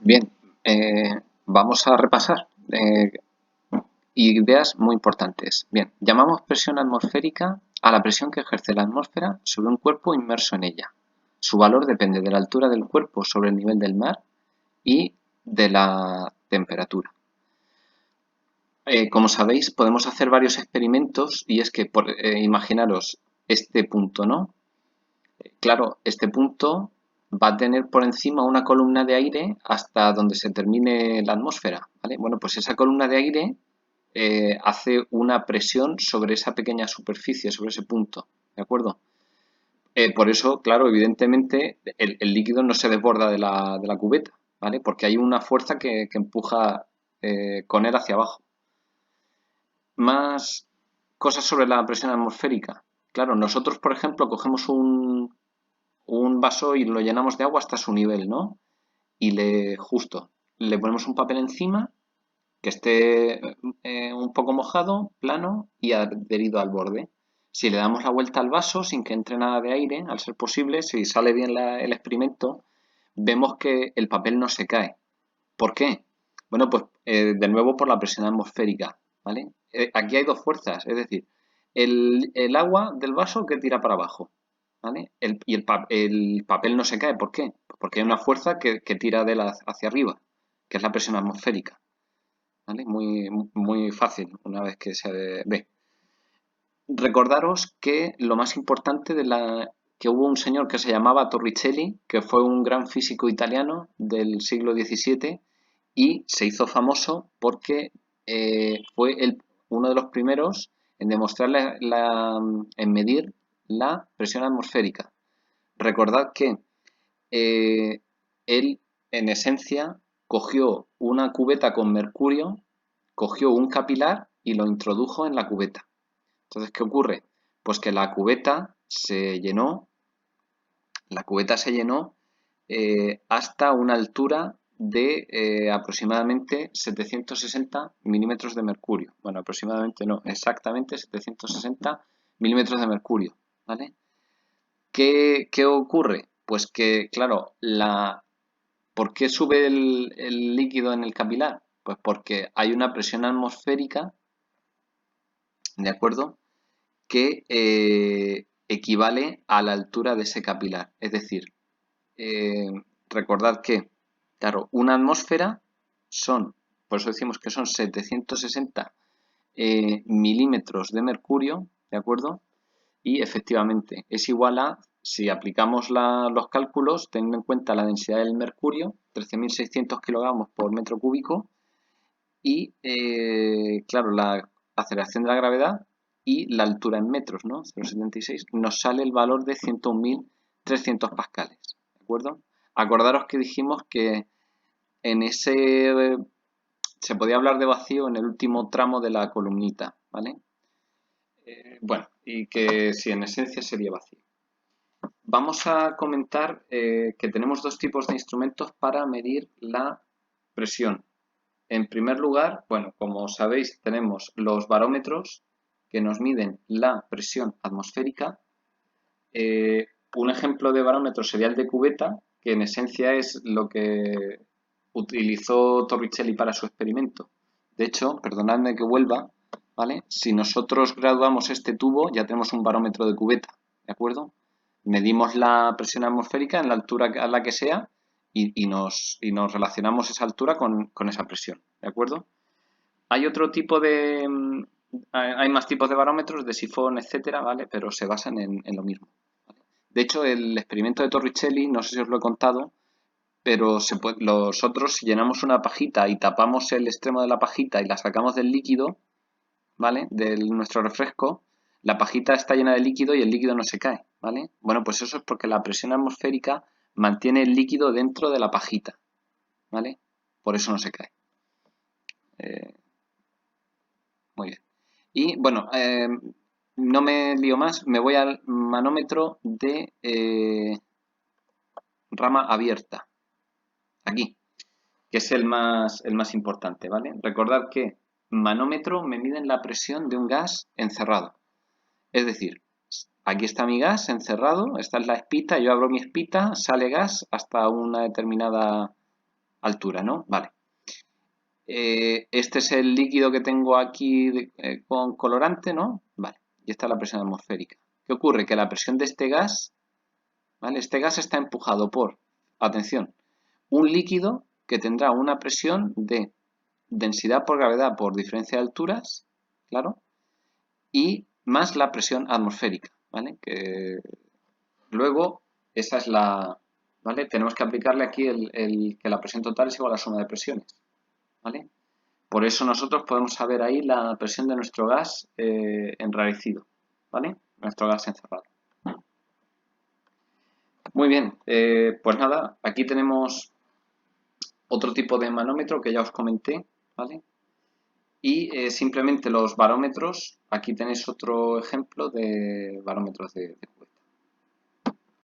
Bien, vamos a repasar ideas muy importantes. Bien, llamamos presión atmosférica a la presión que ejerce la atmósfera sobre un cuerpo inmerso en ella. Su valor depende de la altura del cuerpo sobre el nivel del mar y de la temperatura. Como sabéis, podemos hacer varios experimentos y es que, imaginaros este punto, ¿no? Claro, este punto va a tener por encima una columna de aire hasta donde se termine la atmósfera, ¿vale? Bueno, pues esa columna de aire hace una presión sobre esa pequeña superficie, sobre ese punto, ¿de acuerdo? Por eso, claro, evidentemente el líquido no se desborda de la cubeta, ¿vale? Porque hay una fuerza que empuja con él hacia abajo. Más cosas sobre la presión atmosférica. Claro, nosotros, por ejemplo, cogemos un vaso y lo llenamos de agua hasta su nivel, ¿no? Y justo, le ponemos un papel encima que esté un poco mojado, plano y adherido al borde. Si le damos la vuelta al vaso sin que entre nada de aire, al ser posible, si sale bien el experimento, vemos que el papel no se cae. ¿Por qué? Bueno, pues de nuevo por la presión atmosférica, ¿vale? Aquí hay dos fuerzas, es decir, el agua del vaso que tira para abajo, ¿vale? El papel no se cae, ¿por qué? Pues porque hay una fuerza que tira de hacia arriba, que es la presión atmosférica, ¿vale? Muy, muy fácil una vez que se ve. Recordaros que lo más importante que hubo un señor que se llamaba Torricelli, que fue un gran físico italiano del siglo XVII y se hizo famoso porque fue uno de los primeros en demostrar en medir la presión atmosférica. Recordad que eh, él, en esencia, cogió una cubeta con mercurio, cogió un capilar y lo introdujo en la cubeta. Entonces, ¿qué ocurre? Pues que la cubeta se llenó hasta una altura de aproximadamente 760 milímetros de mercurio. Bueno, aproximadamente no, exactamente 760 milímetros de mercurio, ¿vale? ¿Qué ocurre? Pues que, claro, ¿por qué sube el líquido en el capilar? Pues porque hay una presión atmosférica, ¿de acuerdo? Que equivale a la altura de ese capilar. Es decir, eh, recordad que, claro, una atmósfera por eso decimos que son 760 milímetros de mercurio, ¿de acuerdo? Y efectivamente es igual a, si aplicamos los cálculos, teniendo en cuenta la densidad del mercurio, 13.600 kilogramos por metro cúbico, y, claro, la aceleración de la gravedad y la altura en metros, ¿no? 0,76, nos sale el valor de 101.300 pascales, ¿de acuerdo? Acordaros que dijimos que en ese se podía hablar de vacío en el último tramo de la columnita, ¿vale? Bueno, y que si en esencia sería vacío. Vamos a comentar que tenemos dos tipos de instrumentos para medir la presión. En primer lugar, bueno, como sabéis, tenemos los barómetros que nos miden la presión atmosférica. Un ejemplo de barómetro sería el de cubeta, que en esencia es lo que utilizó Torricelli para su experimento. De hecho, perdonadme que vuelva, ¿vale? Si nosotros graduamos este tubo, ya tenemos un barómetro de cubeta, ¿de acuerdo? Medimos la presión atmosférica en la altura a la que sea y nos relacionamos esa altura con esa presión, ¿de acuerdo? Hay otro tipo hay más tipos de barómetros, de sifón, etcétera, ¿vale? Pero se basan en lo mismo. De hecho, el experimento de Torricelli, no sé si os lo he contado, pero nosotros si llenamos una pajita y tapamos el extremo de la pajita y la sacamos del líquido, ¿vale? De nuestro refresco, la pajita está llena de líquido y el líquido no se cae, ¿vale? Bueno, pues eso es porque la presión atmosférica mantiene el líquido dentro de la pajita, ¿vale? Por eso no se cae. Eh, Muy bien. Y bueno, no me lío más, me voy al manómetro de rama abierta, aquí, que es el más importante, ¿vale? Recordad que manómetro me miden la presión de un gas encerrado. Es decir, aquí está mi gas encerrado, esta es la espita, yo abro mi espita, sale gas hasta una determinada altura, ¿no? Vale. Este es el líquido que tengo aquí con colorante, ¿no? Vale. Y esta es la presión atmosférica. ¿Qué ocurre? Que la presión de este gas, ¿vale? Este gas está empujado por, atención, un líquido que tendrá una presión de densidad por gravedad por diferencia de alturas, claro, y más la presión atmosférica, ¿vale? Que luego, esa es la, ¿vale? Tenemos que aplicarle aquí que la presión total es igual a la suma de presiones, ¿vale? Por eso nosotros podemos saber ahí la presión de nuestro gas enrarecido, ¿vale? Nuestro gas encerrado. Muy bien, pues nada, aquí tenemos otro tipo de manómetro que ya os comenté, ¿vale? Y simplemente los barómetros, aquí tenéis otro ejemplo de barómetros de